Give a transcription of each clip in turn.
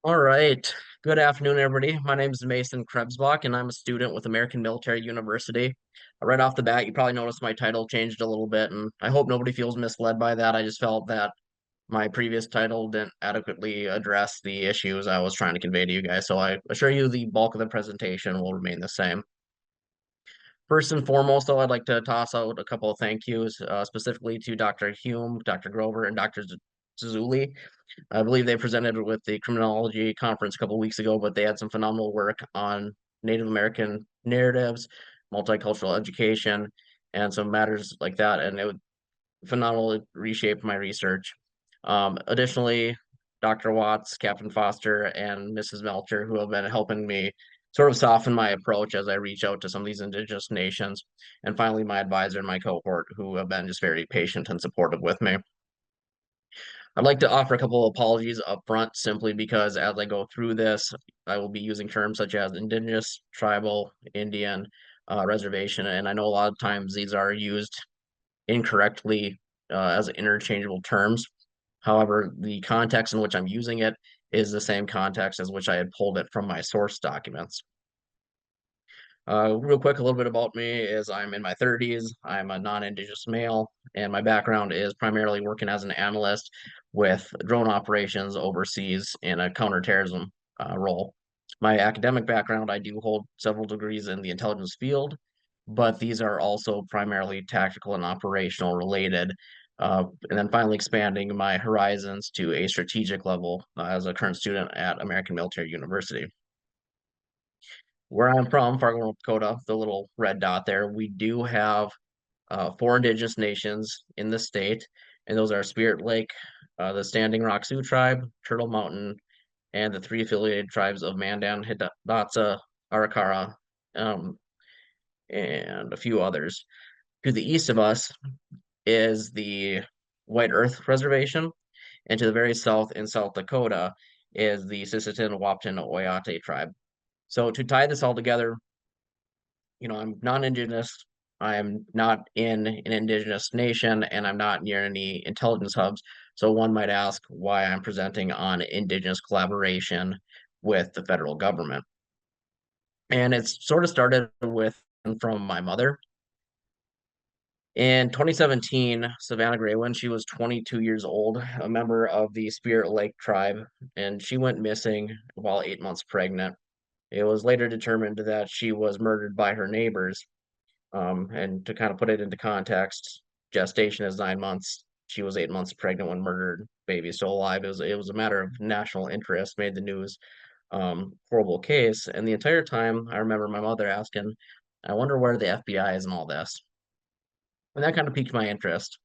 All right. Good afternoon, everybody. My name is Mason Krebsbach, and I'm a student with American Military University. Right off the bat, you probably noticed my title changed a little bit, and I hope nobody feels misled by that. I just felt that my previous title didn't adequately address the issues I was trying to convey to you guys, so I assure you the bulk of the presentation will remain the same. First and foremost, though, I'd like to toss out a couple of thank yous, specifically to Dr. Hume, Dr. Grover, and Dr. Zuli. I believe they presented with the criminology conference a couple of weeks ago, but they had some phenomenal work on Native American narratives, multicultural education, and some matters like that. And it would phenomenally reshape my research. Additionally, Dr. Watts, Captain Foster, and Mrs. Melcher, who have been helping me sort of soften my approach as I reach out to some of these indigenous nations. And finally, my advisor and my cohort, who have been just very patient and supportive with me. I'd like to offer a couple of apologies up front simply because as I go through this, I will be using terms such as indigenous, tribal, Indian, reservation, and I know a lot of times these are used incorrectly as interchangeable terms. However, the context in which I'm using it is the same context as which I had pulled it from my source documents. Real quick, a little bit about me is I'm in my 30s. I'm a non-Indigenous male, and my background is primarily working as an analyst with drone operations overseas in a counterterrorism role. My academic background, I do hold several degrees in the intelligence field, but these are also primarily tactical and operational related. And then finally expanding my horizons to a strategic level as a current student at American Military University. Where I'm from, Fargo, North Dakota, the little red dot there, we do have four indigenous nations in the state, and those are Spirit Lake, the Standing Rock Sioux Tribe, Turtle Mountain, and the three affiliated tribes of Mandan, Hidatsa, Arikara, um, and a few others. To the east of us is the White Earth Reservation, and to the very south in South Dakota is the Sisseton, Wahpeton, Oyate tribe. So to tie this all together, I'm non-indigenous. I'm not in an indigenous nation, and I'm not near any intelligence hubs. So one might ask why I'm presenting on indigenous collaboration with the federal government. And it's sort of started with from my mother. In 2017, Savannah Gray, when she was 22 years old, a member of the Spirit Lake tribe, and she went missing while 8 months pregnant. It was later determined that she was murdered by her neighbors. And to kind of put it into context, gestation is 9 months. She was 8 months pregnant when murdered. Baby still alive. It was a matter of national interest. Made the news. Horrible case. And the entire time, I remember my mother asking, "I wonder where the FBI is and all this." And that kind of piqued my interest.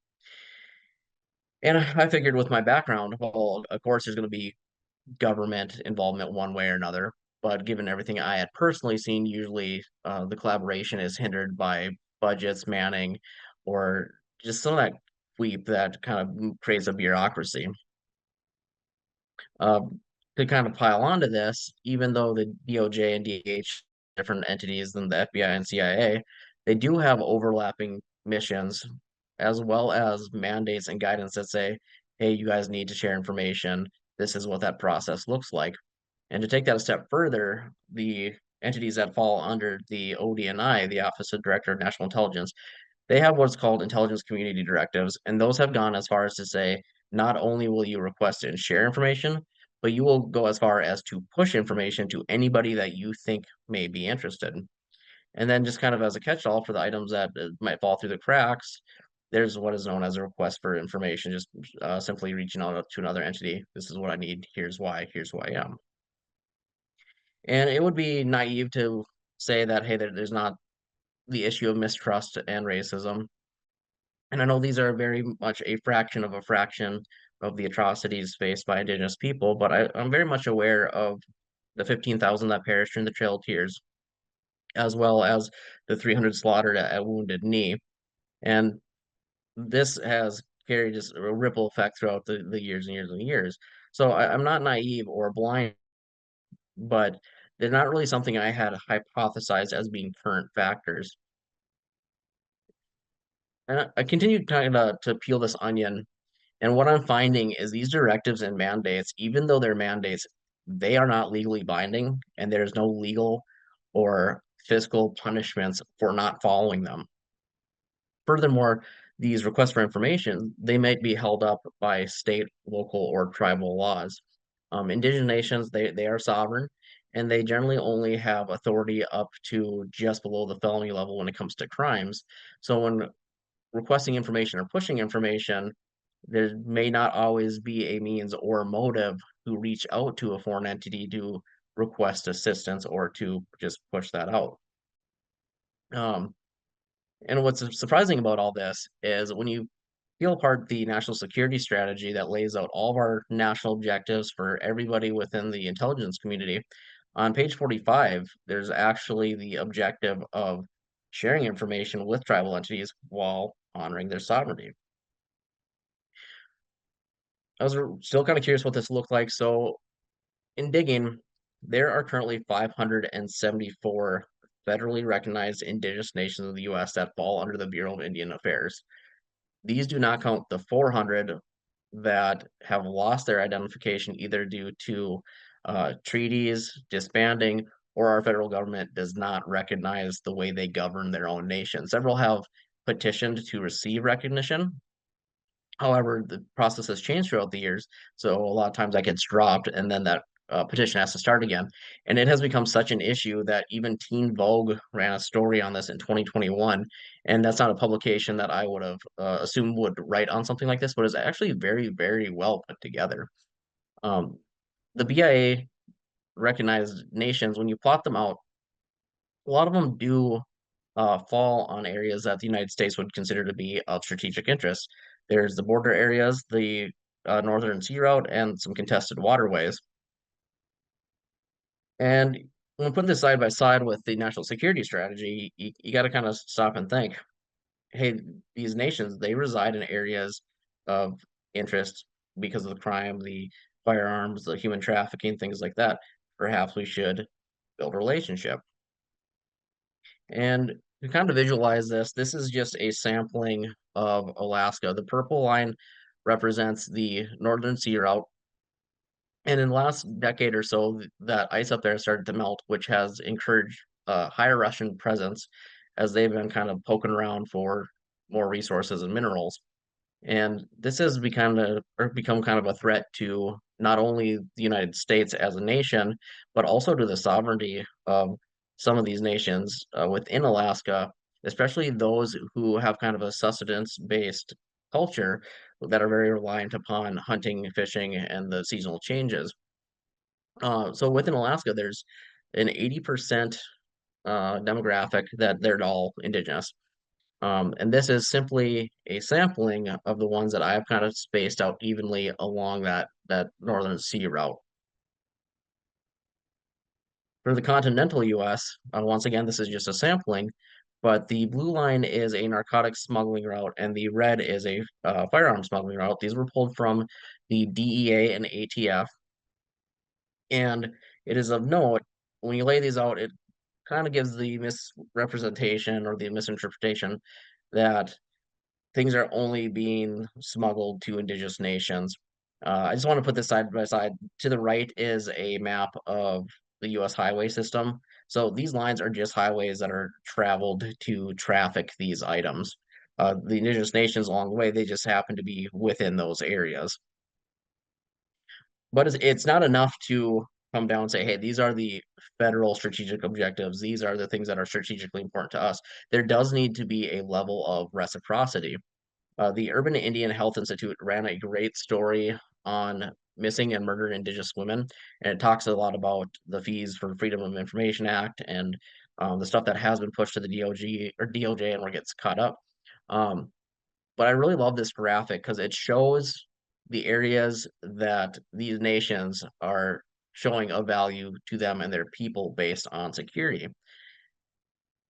And I figured with my background, well, of course, there's going to be government involvement one way or another. But given everything I had personally seen, usually the collaboration is hindered by budgets, manning, or just some of that weep that kind of creates a bureaucracy. Uh, to kind of pile onto this, even though the DOJ and DH different entities than the FBI and CIA, they do have overlapping missions as well as mandates and guidance that say, hey, you guys need to share information. This is what that process looks like. And to take that a step further, the entities that fall under the ODNI, the Office of Director of National Intelligence, they have what's called intelligence community directives, and those have gone as far as to say not only will you request and share information, but you will go as far as to push information to anybody that you think may be interested. And then just kind of as a catch-all for the items that might fall through the cracks, there's what is known as a request for information, just simply reaching out to another entity. This is what I need. Here's who I am. And it would be naive to say that, hey, there's not the issue of mistrust and racism. And I know these are very much a fraction of a fraction of the atrocities faced by Indigenous people, but I'm very much aware of the 15,000 that perished in the Trail of Tears, as well as the 300 slaughtered at Wounded Knee. And this has carried just a ripple effect throughout the years and years and years. So I'm not naive or blind, but they're not really something I had hypothesized as being current factors. And I continue trying to peel this onion. And what I'm finding is these directives and mandates, even though they're mandates, they are not legally binding, and there's no legal or fiscal punishments for not following them. Furthermore, these requests for information, they might be held up by state, local, or tribal laws. Indigenous nations, they are sovereign, and they generally only have authority up to just below the felony level when it comes to crimes. So when requesting information or pushing information, there may not always be a means or motive to reach out to a foreign entity to request assistance or to just push that out. Um, and what's surprising about all this is when you peel apart the national security strategy that lays out all of our national objectives for everybody within the intelligence community, on page 45, there's actually the objective of sharing information with tribal entities while honoring their sovereignty. I was still kind of curious what this looked like. So, in digging, there are currently 574 federally recognized indigenous nations in the US that fall under the Bureau of Indian Affairs. These do not count the 400 that have lost their identification either due to treaties, disbanding, or our federal government does not recognize the way they govern their own nation. Several have petitioned to receive recognition. However, the process has changed throughout the years, so a lot of times that gets dropped, and then that petition has to start again. And it has become such an issue that even Teen Vogue ran a story on this in 2021, and that's not a publication that I would have assumed would write on something like this, but it's actually very, very well put together. Um, the BIA recognized nations, when you plot them out, a lot of them do fall on areas that the United States would consider to be of strategic interest. There's the border areas, the northern sea route, and some contested waterways. And when putting this side by side with the national security strategy, you got to kind of stop and think, hey, these nations, they reside in areas of interest because of the crime, the firearms, the human trafficking, things like that. Perhaps we should build a relationship. And to kind of visualize this, this is just a sampling of Alaska. The purple line represents the northern sea route. And in the last decade or so, that ice up there started to melt, which has encouraged higher Russian presence as they've been kind of poking around for more resources and minerals. And this has become kind of a threat to not only the United States as a nation, but also to the sovereignty of some of these nations within Alaska, especially those who have kind of a sustenance-based culture that are very reliant upon hunting, fishing, and the seasonal changes. So within Alaska, there's an 80% demographic that they're all indigenous. And this is simply a sampling of the ones that I've kind of spaced out evenly along that northern sea route. For the continental US, once again, this is just a sampling, but the blue line is a narcotics smuggling route and the red is a firearm smuggling route. These were pulled from the DEA and ATF. And it is of note, when you lay these out, it kind of gives the misrepresentation or the misinterpretation that things are only being smuggled to indigenous nations. I just want to put this side by side. To the right is a map of the US highway system. So these lines are just highways that are traveled to traffic these items. The indigenous nations along the way, they just happen to be within those areas. But it's not enough to come down and say, hey, these are the federal strategic objectives. These are the things that are strategically important to us. There does need to be a level of reciprocity. The Urban Indian Health Institute ran a great story on missing and murdered Indigenous women, and it talks a lot about the fees for Freedom of Information Act and the stuff that has been pushed to the DOJ or DOJ and where it gets caught up. Um, but I really love this graphic because it shows the areas that these nations are showing a value to them and their people based on security.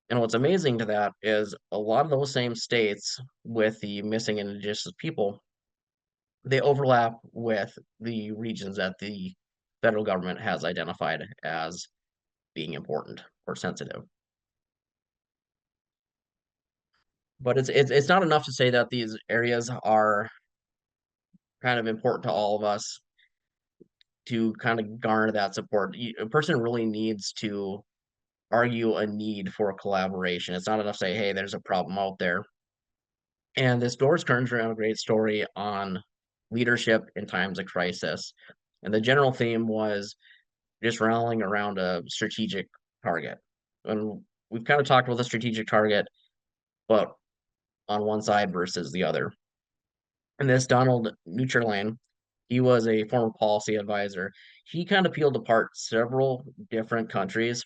And what's amazing to that is a lot of those same states with the missing indigenous people, they overlap with the regions that the federal government has identified as being important or sensitive. But it's not enough to say that these areas are kind of important to all of us. to kind of garner that support. A person really needs to argue a need for collaboration. It's not enough to say, hey, there's a problem out there. And this Doors turns around a great story on leadership in times of crisis. And the general theme was just rallying around a strategic target. And we've kind of talked about the strategic target, but on one side versus the other. And this Donald Nucherlane, he was a former policy advisor. He kind of peeled apart several different countries,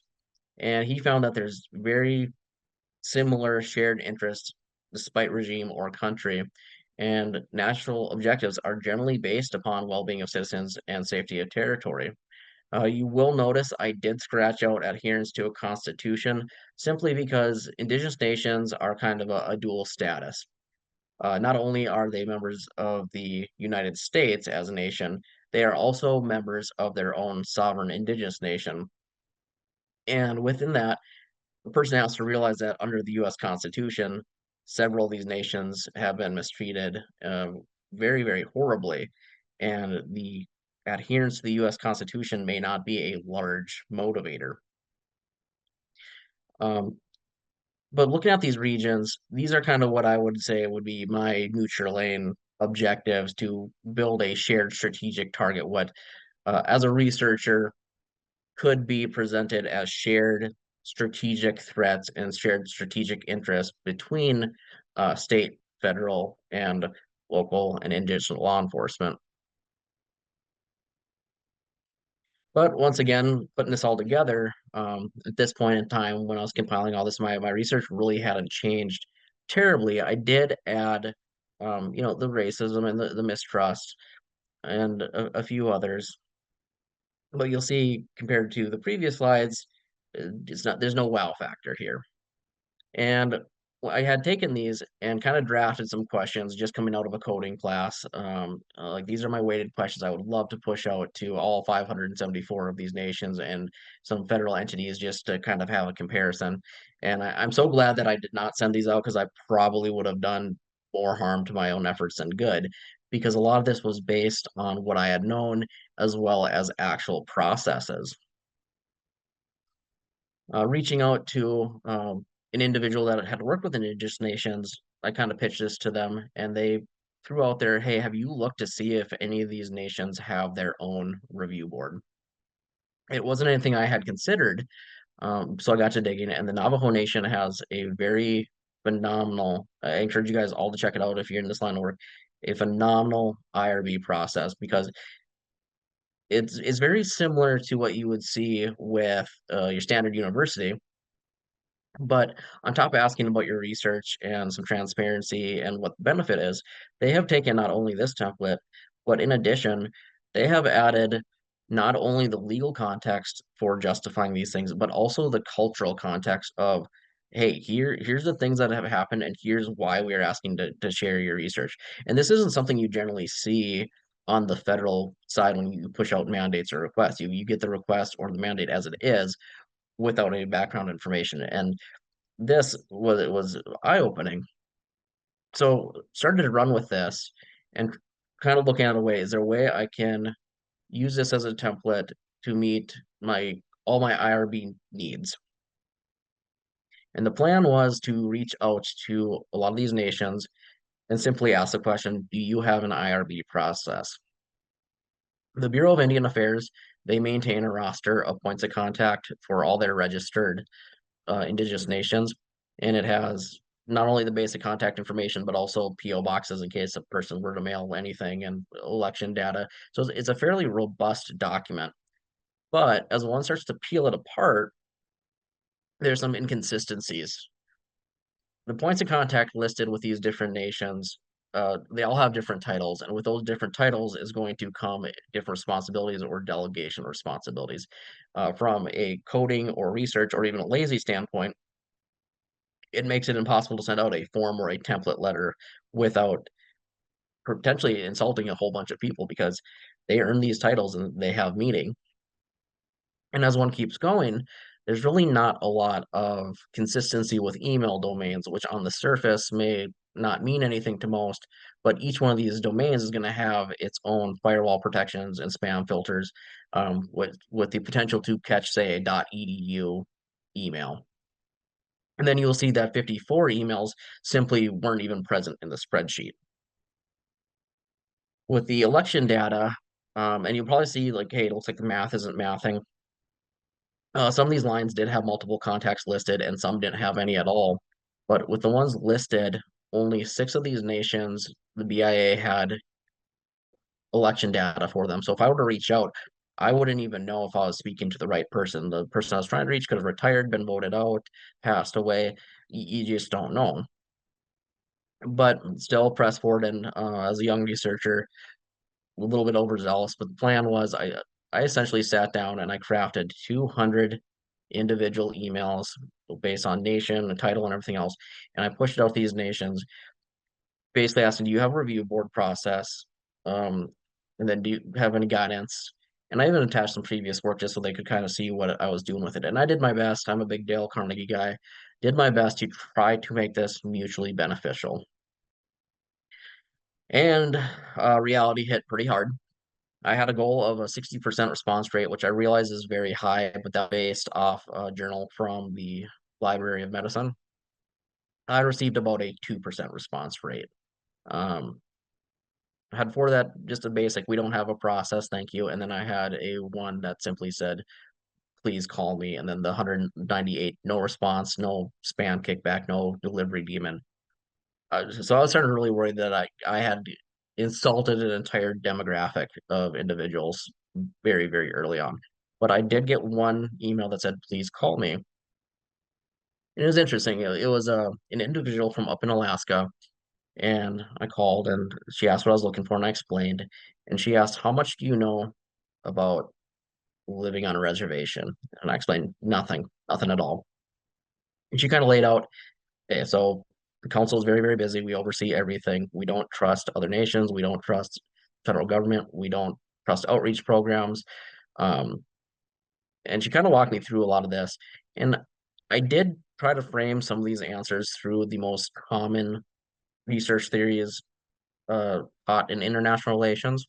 and he found that there's very similar shared interests despite regime or country. And national objectives are generally based upon well-being of citizens and safety of territory. You will notice I did scratch out adherence to a constitution simply because Indigenous nations are kind of a dual status. Not only are they members of the United States as a nation, they are also members of their own sovereign Indigenous nation. And within that, the person has to realize that under the US Constitution, several of these nations have been mistreated very, very horribly. And the adherence to the US Constitution may not be a large motivator. Um, but looking at these regions, these are kind of what I would say would be my neutral lane objectives to build a shared strategic target. What, as a researcher, could be presented as shared strategic threats and shared strategic interests between state, federal, and local and indigenous law enforcement. But once again, putting this all together, at this point in time, when I was compiling all this, my research really hadn't changed terribly. I did add, the racism and the mistrust and a few others. But you'll see compared to the previous slides, there's no wow factor here. And I had taken these and kind of drafted some questions just coming out of a coding class. Like these are my weighted questions I would love to push out to all 574 of these nations and some federal entities just to kind of have a comparison. And I'm so glad that I did not send these out because I probably would have done more harm to my own efforts than good, because a lot of this was based on what I had known as well as actual processes. Reaching out to an individual that had worked with Indigenous nations, I kind of pitched this to them, and they threw out there, "Hey, have you looked to see if any of these nations have their own review board?" It wasn't anything I had considered, so I got to digging, and the Navajo Nation has a very phenomenal. I encourage you guys all to check it out if you're in this line of work. A phenomenal IRB process because it's very similar to what you would see with your standard university. But on top of asking about your research and some transparency and what the benefit is, they have taken not only this template, but in addition, they have added not only the legal context for justifying these things, but also the cultural context of, hey, here's the things that have happened, and here's why we are asking to share your research. And this isn't something you generally see on the federal side when you push out mandates or requests. You get the request or the mandate as it is without any background information. And this was eye-opening. So started to run with this and kind of looking at a way, is there a way I can use this as a template to meet my all my IRB needs? And the plan was to reach out to a lot of these nations and simply ask the question, do you have an IRB process? The Bureau of Indian Affairs, they maintain a roster of points of contact for all their registered Indigenous nations, and it has not only the basic contact information, but also PO boxes in case a person were to mail anything and election data. So it's a fairly robust document. But as one starts to peel it apart, there's some inconsistencies. The points of contact listed with these different nations, they all have different titles, and with those different titles is going to come different responsibilities or delegation responsibilities. From a coding or research or even a lazy standpoint, it makes it impossible to send out a form or a template letter without potentially insulting a whole bunch of people because they earn these titles and they have meaning. And as one keeps going, there's really not a lot of consistency with email domains, which on the surface may not mean anything to most, but each one of these domains is going to have its own firewall protections and spam filters, with the potential to catch, say, a .edu email. And then you'll see that 54 emails simply weren't even present in the spreadsheet. With the election data, and you'll probably see like, hey, it looks like the math isn't mathing. Some of these lines did have multiple contacts listed, and some didn't have any at all. But with the ones listed, only six of these nations, the BIA had election data for them. So if I were to reach out, I wouldn't even know if I was speaking to the right person. The person I was trying to reach could have retired, been voted out, passed away. You just don't know. But still, press forward, and as a young researcher, a little bit overzealous. But the plan was, I essentially sat down and I crafted 200 individual emails based on nation, the title, and everything else. And I pushed out these nations, basically asking, do you have a review board process? Um, and then do you have any guidance? And I even attached some previous work just so they could kind of see what I was doing with it. And I did my best. I'm a big Dale Carnegie guy. Did my best to try to make this mutually beneficial. And reality hit pretty hard. I had a goal of a 60% response rate, which I realize is very high, but that based off a journal from the Library of Medicine. I received about a 2% response rate. Um, I had for that just a basic, we don't have a process, thank you. And then I had a one that simply said, please call me. And then the 198, no response, no spam kickback, no delivery demon. So I was starting to really worry that I had insulted an entire demographic of individuals very, very early on. But I did get one email that said, please call me. And it was interesting. It was an individual from up in Alaska. And I called and she asked what I was looking for, and I explained. And she asked, how much do you know about living on a reservation? And I explained nothing, nothing at all. And she kind of laid out, okay, so the council is very, very busy. We oversee everything. We don't trust other nations. We don't trust federal government. We don't trust outreach programs. Um, and she kind of walked me through a lot of this. And I did try to frame some of these answers through the most common research theories taught in international relations.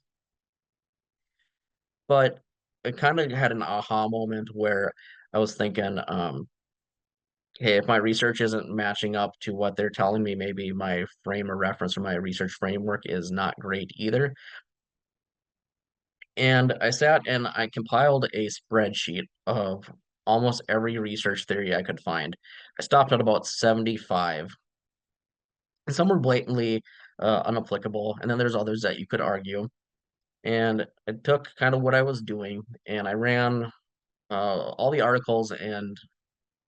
But I kind of had an aha moment where I was thinking, hey, if my research isn't matching up to what they're telling me, maybe my frame of reference or my research framework is not great either. And I sat and I compiled a spreadsheet of almost every research theory I could find. I stopped at about 75. And some were blatantly unapplicable, and then there's others that you could argue. And I took kind of what I was doing and I ran all the articles and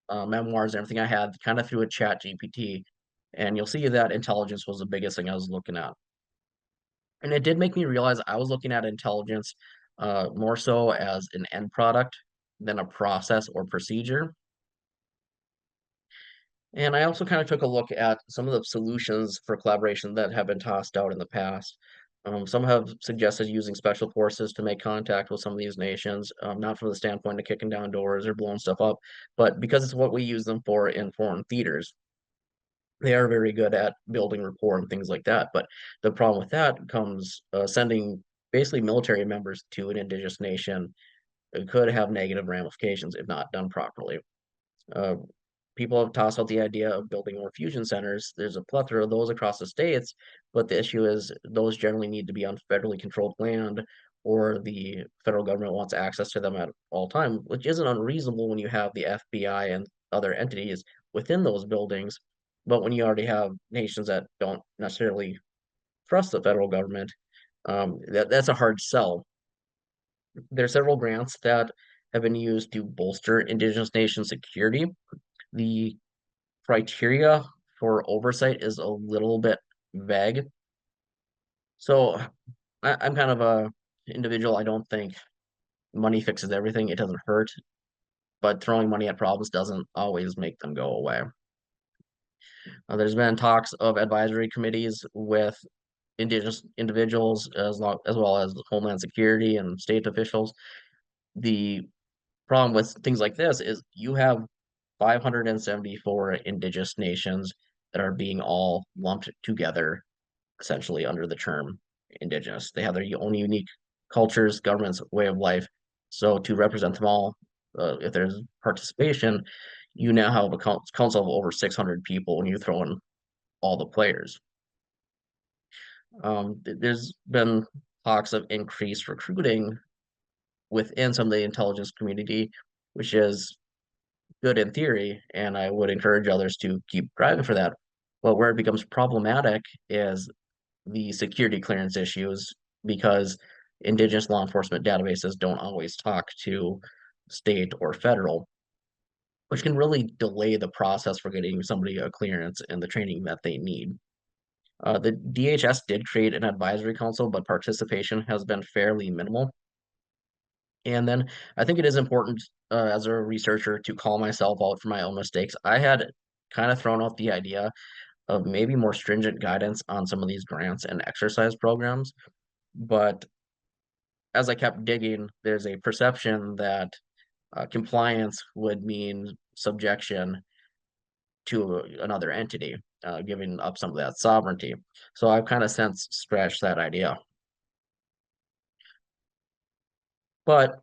memoirs and everything I had kind of through a chat GPT. And you'll see that intelligence was the biggest thing I was looking at. And it did make me realize I was looking at intelligence more so as an end product than a process or procedure. And I also kind of took a look at some of the solutions for collaboration that have been tossed out in the past. Some have suggested using special forces to make contact with some of these nations, not from the standpoint of kicking down doors or blowing stuff up, but because it's what we use them for in foreign theaters. They are very good at building rapport and things like that. But the problem with that comes sending basically military members to an indigenous nation. It could have negative ramifications if not done properly. Uh, People have tossed out the idea of building more fusion centers. There's a plethora of those across the states, but the issue is those generally need to be on federally controlled land, or the federal government wants access to them at all time, which isn't unreasonable when you have the FBI and other entities within those buildings. But when you already have nations that don't necessarily trust the federal government, that's a hard sell. There are several grants that have been used to bolster Indigenous nation security. The criteria for oversight is a little bit vague. So I'm kind of a individual. I don't think money fixes everything. It doesn't hurt, but throwing money at problems doesn't always make them go away. There's been talks of advisory committees with indigenous individuals as well as Homeland Security and state officials. The problem with things like this is you have 574 indigenous nations that are being all lumped together essentially under the term Indigenous. They have their own unique cultures, governments, way of life. So to represent them all, if there's participation, you now have a council of over 600 people when you throw in all the players. There's been talks of increased recruiting within some of the intelligence community, which is good in theory, and I would encourage others to keep driving for that. But where it becomes problematic is the security clearance issues because Indigenous law enforcement databases don't always talk to state or federal, which can really delay the process for getting somebody a clearance and the training that they need. The DHS did create an advisory council, but participation has been fairly minimal. And then I think it is important as a researcher to call myself out for my own mistakes. I had kind of thrown out the idea of maybe more stringent guidance on some of these grants and exercise programs. But as I kept digging, there's a perception that compliance would mean subjection to another entity, giving up some of that sovereignty. So I've kind of since scratched that idea. But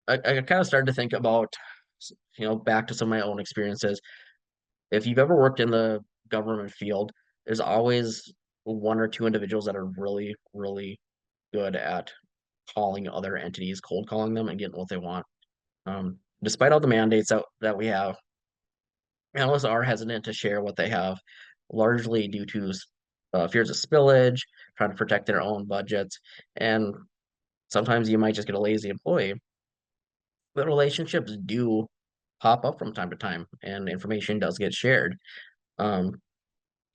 I kind of started to think about, back to some of my own experiences. If you've ever worked in the government field, there's always one or two individuals that are really, really good at calling other entities, cold calling them and getting what they want. Despite all the mandates that we have, analysts are hesitant to share what they have, largely due to fears of spillage, trying to protect their own budgets, and sometimes you might just get a lazy employee. But relationships do pop up from time to time, and information does get shared. Um,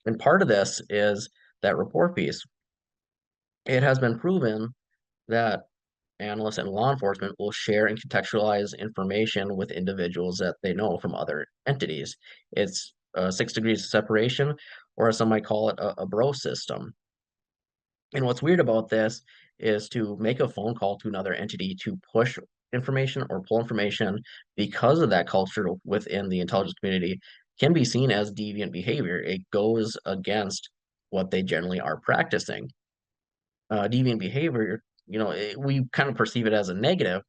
and part of this is that rapport piece. It has been proven that analysts and law enforcement will share and contextualize information with individuals that they know from other entities. It's 6 degrees of separation, or as some might call it, a bro system. And what's weird about this is to make a phone call to another entity to push information or pull information because of that culture within the intelligence community can be seen as deviant behavior. It goes against what they generally are practicing. Deviant behavior, we kind of perceive it as a negative,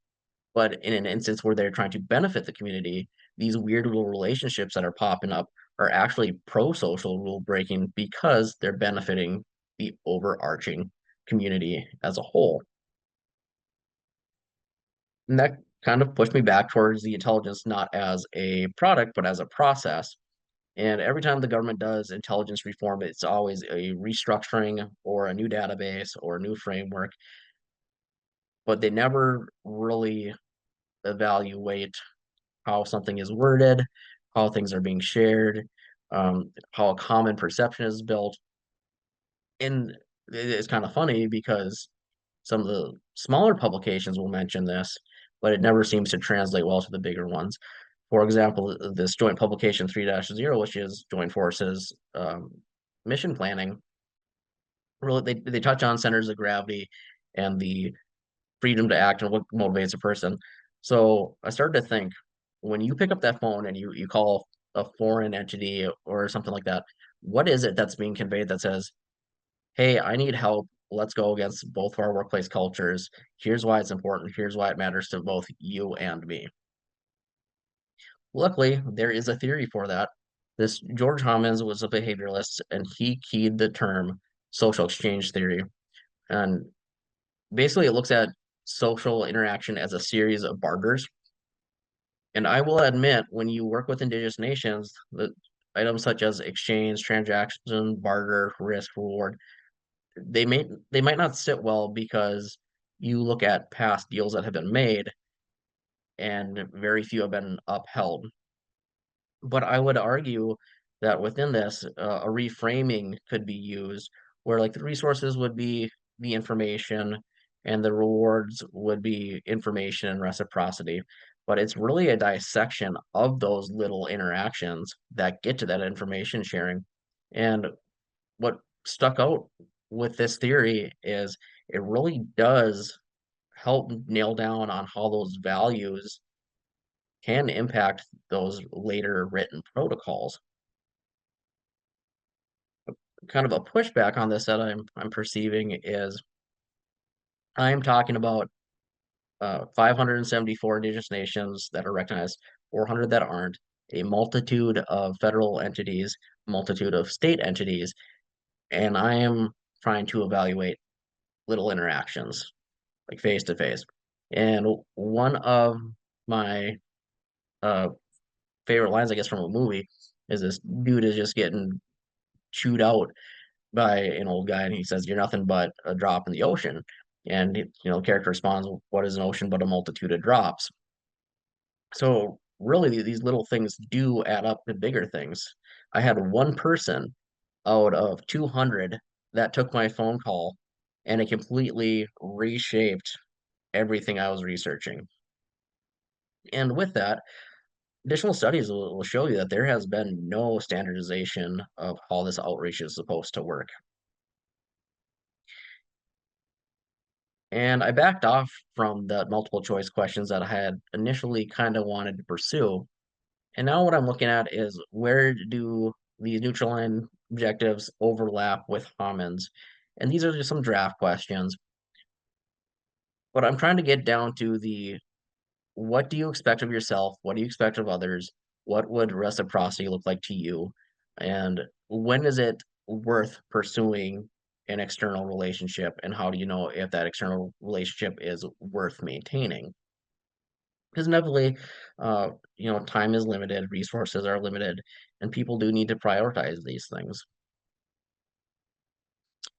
but in an instance where they're trying to benefit the community, these weird little relationships that are popping up are actually pro-social rule breaking because they're benefiting the overarching community as a whole. And that kind of pushed me back towards the intelligence not as a product, but as a process. And every time the government does intelligence reform, it's always a restructuring or a new database or a new framework, but they never really evaluate how something is worded, how things are being shared, how a common perception is built. And it's kind of funny because some of the smaller publications will mention this, but it never seems to translate well to the bigger ones. For example, this Joint Publication 3-0, which is Joint Forces mission planning, really they touch on centers of gravity and the freedom to act and what motivates a person. So I started to think when you pick up that phone and you call a foreign entity or something like that, what is it that's being conveyed that says, hey, I need help. Let's go against both of our workplace cultures. Here's why it's important. Here's why it matters to both you and me. Luckily, there is a theory for that. This George Homans was a behavioralist and he keyed the term social exchange theory. And basically, it looks at social interaction as a series of barters. And I will admit, when you work with indigenous nations, the items such as exchange, transaction, barter, risk, reward, they might not sit well because you look at past deals that have been made and very few have been upheld. But I would argue that within this, a reframing could be used where like the resources would be the information and the rewards would be information and reciprocity. But it's really a dissection of those little interactions that get to that information sharing. And what stuck out with this theory is it really does help nail down on how those values can impact those later written protocols. kind of a pushback on this that I'm perceiving is I'm talking about 574 indigenous nations that are recognized, 400 that aren't, a multitude of federal entities, multitude of state entities, and I am trying to evaluate little interactions, like face to face. And one of my uh, favorite lines, I guess, from a movie is this dude is just getting chewed out by an old guy, and he says, "You're nothing but a drop in the ocean." And the character responds, "What is an ocean but a multitude of drops?" So really, these little things do add up to bigger things. I had one person out of 200 that took my phone call, and it completely reshaped everything I was researching. And with that, additional studies will show you that there has been no standardization of how this outreach is supposed to work. And I backed off from the multiple choice questions that I had initially kind of wanted to pursue. And now what I'm looking at is where do these neutral line objectives overlap with Hammond's? And these are just some draft questions, but I'm trying to get down to the what do you expect of yourself? What do you expect of others? What would reciprocity look like to you? And when is it worth pursuing an external relationship? And how do you know if that external relationship is worth maintaining? Because inevitably, time is limited, resources are limited, and people do need to prioritize these things.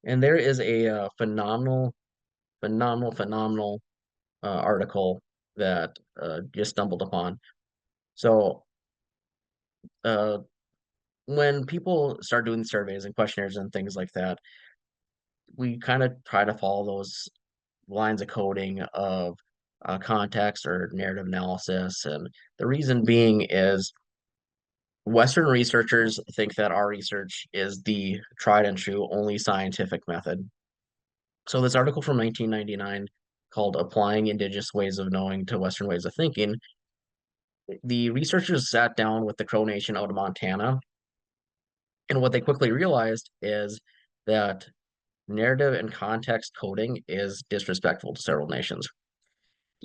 And there is a phenomenal article that just stumbled upon. So, uh, when people start doing surveys and questionnaires and things like that, we kind of try to follow those lines of coding of context or narrative analysis. And the reason being is Western researchers think that our research is the tried and true only scientific method. So this article from 1999 called Applying Indigenous Ways of Knowing to Western Ways of Thinking, the researchers sat down with the Crow Nation out of Montana, and what they quickly realized is that narrative and context coding is disrespectful to several nations.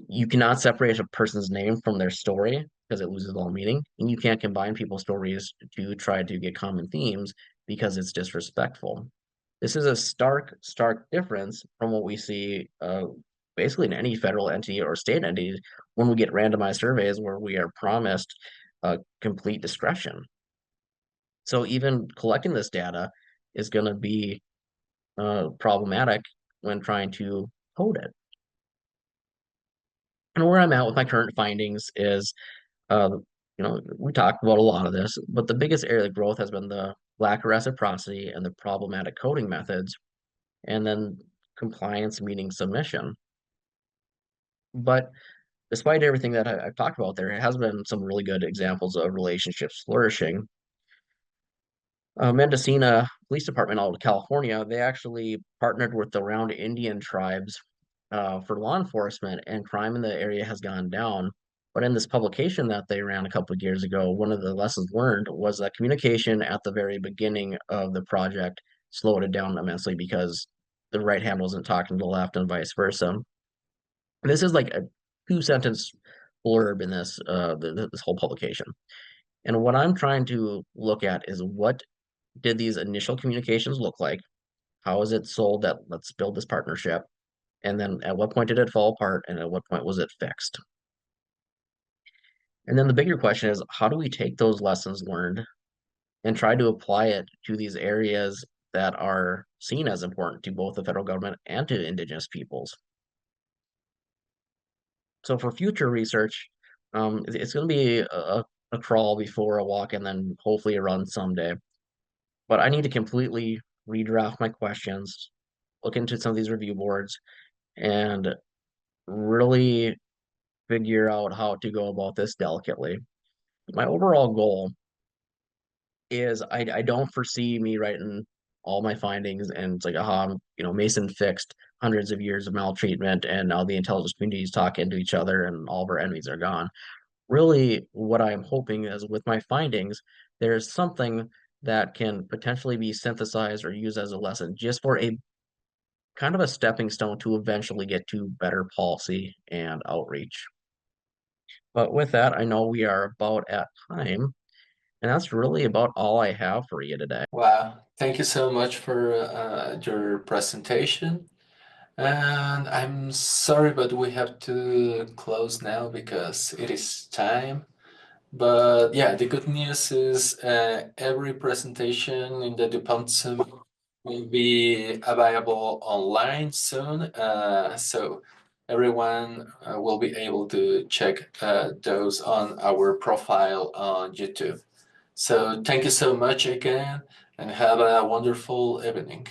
You cannot separate a person's name from their story because it loses all meaning, and you can't combine people's stories to try to get common themes because it's disrespectful. This is a stark difference from what we see basically in any federal entity or state entity when we get randomized surveys where we are promised complete discretion. So even collecting this data is going to be problematic when trying to code it. And where I'm at with my current findings is, uh, we talked about a lot of this, but the biggest area of growth has been the lack of reciprocity and the problematic coding methods, and then compliance meaning submission. But despite everything that I've talked about, there has been some really good examples of relationships flourishing. Mendocino Police Department out of California, they actually partnered with the Round Indian tribes for law enforcement, and crime in the area has gone down. But in this publication that they ran a couple of years ago, one of the lessons learned was that communication at the very beginning of the project slowed it down immensely because the right hand wasn't talking to the left and vice versa. This is like a two-sentence blurb in this whole publication. And what I'm trying to look at is what did these initial communications look like? How is it sold that let's build this partnership? And then at what point did it fall apart? And at what point was it fixed? And then the bigger question is how do we take those lessons learned and try to apply it to these areas that are seen as important to both the federal government and to Indigenous peoples? So for future research, it's going to be a crawl before a walk and then hopefully a run someday. But I need to completely redraft my questions, look into some of these review boards, and really figure out how to go about this delicately. My overall goal is I don't foresee me writing all my findings and it's like, aha, Mason fixed hundreds of years of maltreatment and now the intelligence community is talking to each other and all of our enemies are gone. Really, what I'm hoping is with my findings, there's something that can potentially be synthesized or used as a lesson just for a kind of a stepping stone to eventually get to better policy and outreach. But with that, I know we are about at time, and that's really about all I have for you today. Wow, thank you so much for your presentation. And I'm sorry, but we have to close now because it is time. But yeah, the good news is every presentation in the department will be available online soon. So everyone will be able to check those on our profile on YouTube. So thank you so much again and have a wonderful evening.